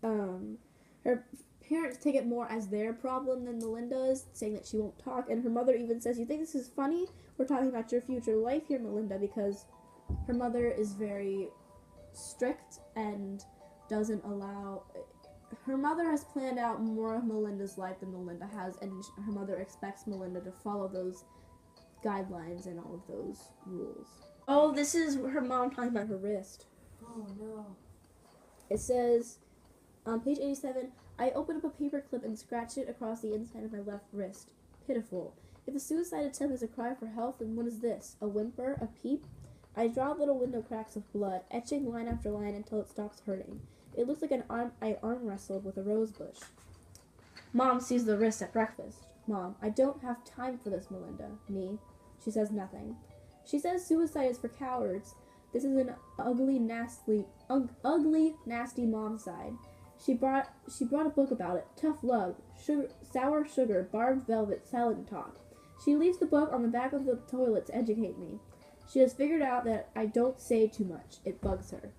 her parents take it more as their problem than Melinda's, saying that she won't talk. And her mother even says, "You think this is funny? We're talking about your future life here, Melinda," because her mother is very strict and doesn't allow. Her mother has planned out more of Melinda's life than Melinda has, and her mother expects Melinda to follow those guidelines and all of those rules. Oh, this is her mom talking about her wrist. Oh no. It says, on page 87, "I opened up a paper clip and scratched it across the inside of my left wrist. Pitiful. If a suicide attempt is a cry for help, then what is this? A whimper? A peep? I draw little window cracks of blood, etching line after line until it stops hurting. It looks like I arm wrestled with a rose bush." Mom sees the wrist at breakfast. "Mom, I don't have time for this, Melinda." "Me?" She says nothing. "She says suicide is for cowards. This is an ugly, nasty mom side. She brought a book about it. Tough love, sour sugar, barbed velvet, silent talk. She leaves the book on the back of the toilet to educate me. She has figured out that I don't say too much. It bugs her."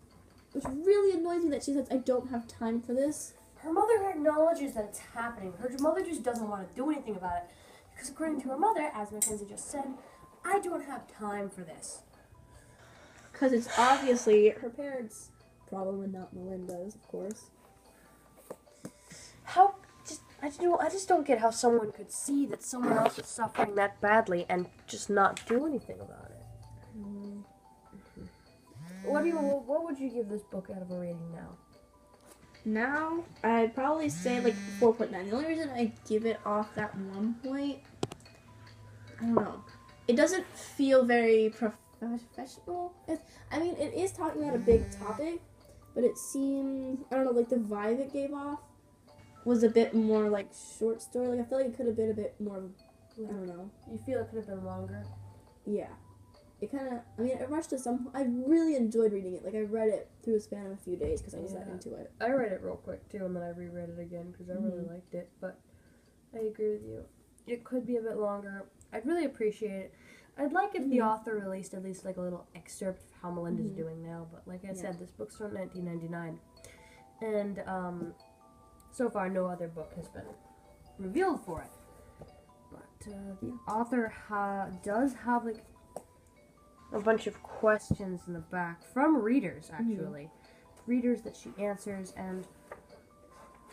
Which really annoys me that she says, "I don't have time for this." Her mother acknowledges that it's happening. Her mother just doesn't want to do anything about it. Because according to her mother, as Mackenzie just said, I don't have time for this. Because it's obviously her parents' problem and not Melinda's, of course. I just don't get how someone could see that someone else is suffering that badly and just not do anything about it. Mm. What would you give this book out of a rating now? Now, I'd probably say like 4.9. The only reason I give it off that 1 point, I don't know. It doesn't feel very professional. It is talking about a big topic, but it seems, I don't know, like the vibe it gave off was a bit more like short story. Like I feel like it could have been a bit more, I don't know. You feel it could have been longer? Yeah. It kind of, it rushed to some, I really enjoyed reading it. Like I read it through a span of a few days because I was that into it. I read it real quick too, and then I reread it again because I really liked it, but I agree with you. It could be a bit longer. I'd really appreciate it. I'd like if the author released at least like a little excerpt of how Melinda's doing now, but like I said, this book's from 1999, and so far no other book has been revealed for it. But the author does have like a bunch of questions in the back from readers, actually. Readers that she answers, and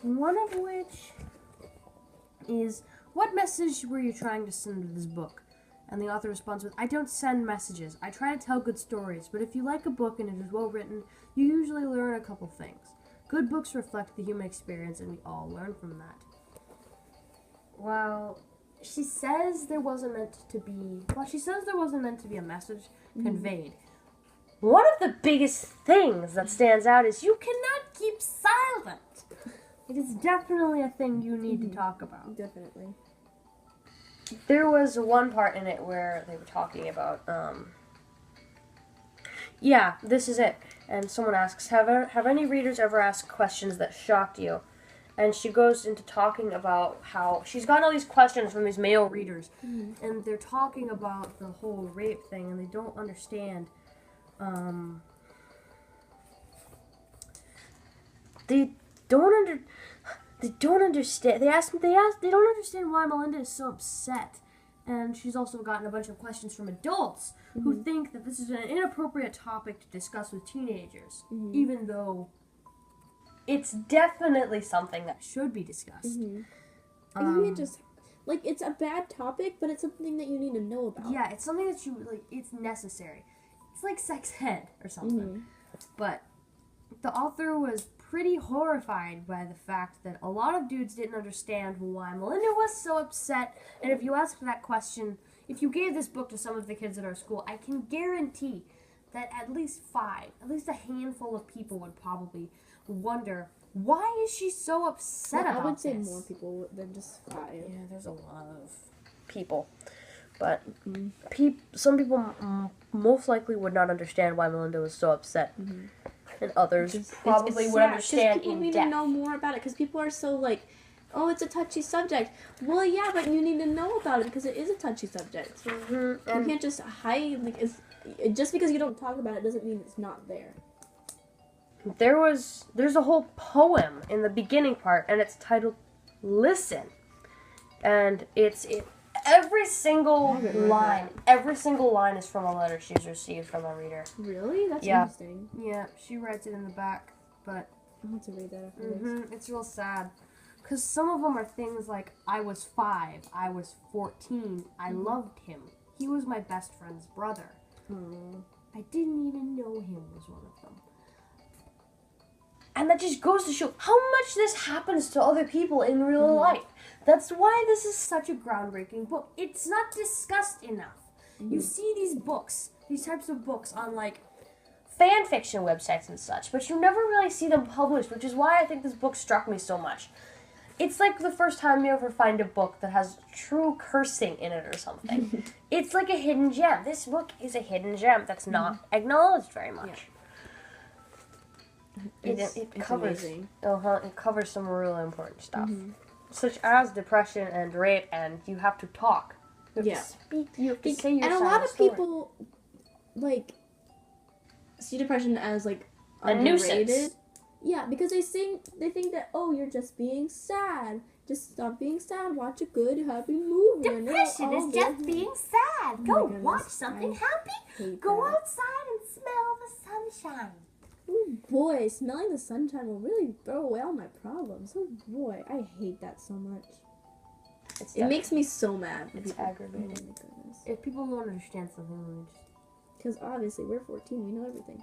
one of which is, "What message were you trying to send with this book?" And the author responds with, "I don't send messages. I try to tell good stories, but if you like a book and it is well written, you usually learn a couple things. Good books reflect the human experience, and we all learn from that." Well, she says there wasn't meant to be a message conveyed. One of the biggest things that stands out is you cannot keep silent. It is definitely a thing you need to talk about. Definitely. There was one part in it where they were talking about, yeah, this is it. And someone asks, have any readers ever asked questions that shocked you? And she goes into talking about how she's gotten all these questions from these male readers, and they're talking about the whole rape thing, and they don't understand. They don't understand. They don't understand why Melinda is so upset. And she's also gotten a bunch of questions from adults who think that this is an inappropriate topic to discuss with teenagers, even though it's definitely something that should be discussed. You can't just, like, it's a bad topic, but it's something that you need to know about. Yeah, it's something that it's necessary. It's like sex ed or something. But the author was pretty horrified by the fact that a lot of dudes didn't understand why Melinda was so upset. And if you ask that question, if you gave this book to some of the kids at our school, I can guarantee that at least a handful of people would probably wonder, why is she so upset about this? I would say more people than just 5. Yeah, there's a lot of people. But some people most likely would not understand why Melinda was so upset. And others probably would understand people in need depth. to know more about it, because people are so like, oh, it's a touchy subject. Well, yeah, but you need to know about it because it is a touchy subject. You can't just hide, just because you don't talk about it doesn't mean it's not there. there's a whole poem in the beginning part, and it's titled "Listen," and every single line is from a letter she's received from a reader. Really? That's interesting. Yeah, she writes it in the back, but I'll have to read that after this. It's real sad. Because some of them are things like, I was 5, I was 14, I loved him. He was my best friend's brother. I didn't even know him was one of them. And that just goes to show how much this happens to other people in real life. That's why this is such a groundbreaking book. It's not discussed enough. You see these types of books on like fan fiction websites and such, but you never really see them published, which is why I think this book struck me so much. It's like the first time you ever find a book that has true cursing in it or something. It's like a hidden gem. This book is a hidden gem that's not acknowledged very much. Yeah. It covers it covers some really important stuff, such as depression and rape, and you have to talk. You have to speak. You have to say your side of the story. And a lot of people like see depression as like a nuisance. Yeah, because they think that, oh, you're just being sad. Just stop being sad. Watch a good, happy movie. Depression is just being sad. Go watch something happy. Go outside and smell the sunshine. Oh boy, smelling the sunshine will really throw away all my problems. Oh boy, I hate that so much. It makes me so mad. It's aggravating. Oh my goodness. If people don't understand something, because obviously we're 14, we know everything.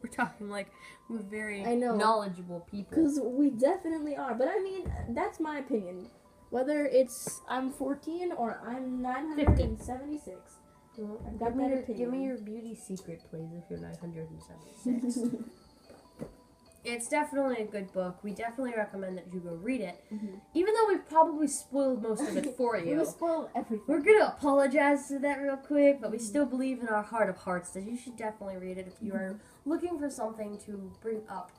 We're talking like we're very knowledgeable people. Because we definitely are. But I mean, that's my opinion. Whether it's I'm 14 or I'm 976. Well, give me your beauty secret, please, if you're 976. It's definitely a good book. We definitely recommend that you go read it. Even though we've probably spoiled most of it for you. We spoiled everything. We're going to apologize to that real quick, but we still believe in our heart of hearts that you should definitely read it if you are looking for something to bring up.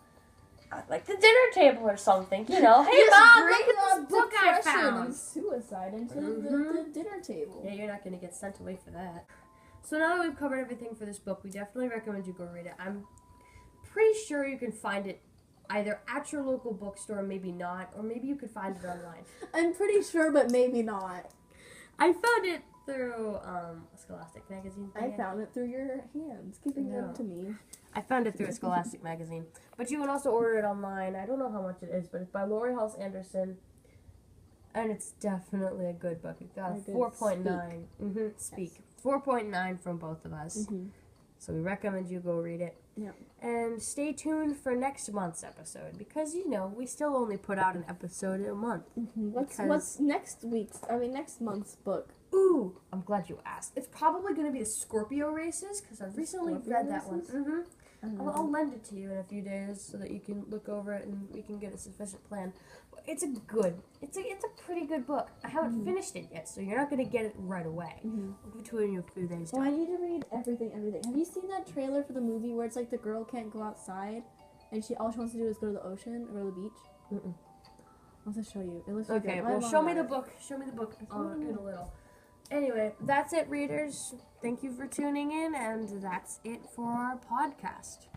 Like the dinner table or something, you know. Hey, Mom, look at this book I found. And suicide into the dinner table. Yeah, you're not going to get sent away for that. So now that we've covered everything for this book, we definitely recommend you go read it. I'm pretty sure you can find it either at your local bookstore, maybe not, or maybe you could find it online. I'm pretty sure, but maybe not. I found it through Scholastic magazine. I found it through your hands, giving them to me. I found it through a Scholastic magazine. But you can also order it online. I don't know how much it is, but it's by Laurie Halse Anderson. And it's definitely a good book. It got a 4.9. Speak. Yes. 4.9 from both of us. So we recommend you go read it. Yeah. And stay tuned for next month's episode because, you know, we still only put out an episode a month. What's next month's book? Ooh, I'm glad you asked. It's probably going to be the Scorpio races because I've recently read that one. I'll lend it to you in a few days so that you can look over it and we can get a sufficient plan. It's a pretty good book. I haven't finished it yet, so you're not going to get it right away. I'll give it to you in a few days. Oh, I need to read everything. Have you seen that trailer for the movie where it's like the girl can't go outside and all she wants to do is go to the ocean or the beach? I'll just show you. It looks really good. Well, show me the book. Show me the book in a little. Anyway, that's it, readers. Thank you for tuning in, and that's it for our podcast.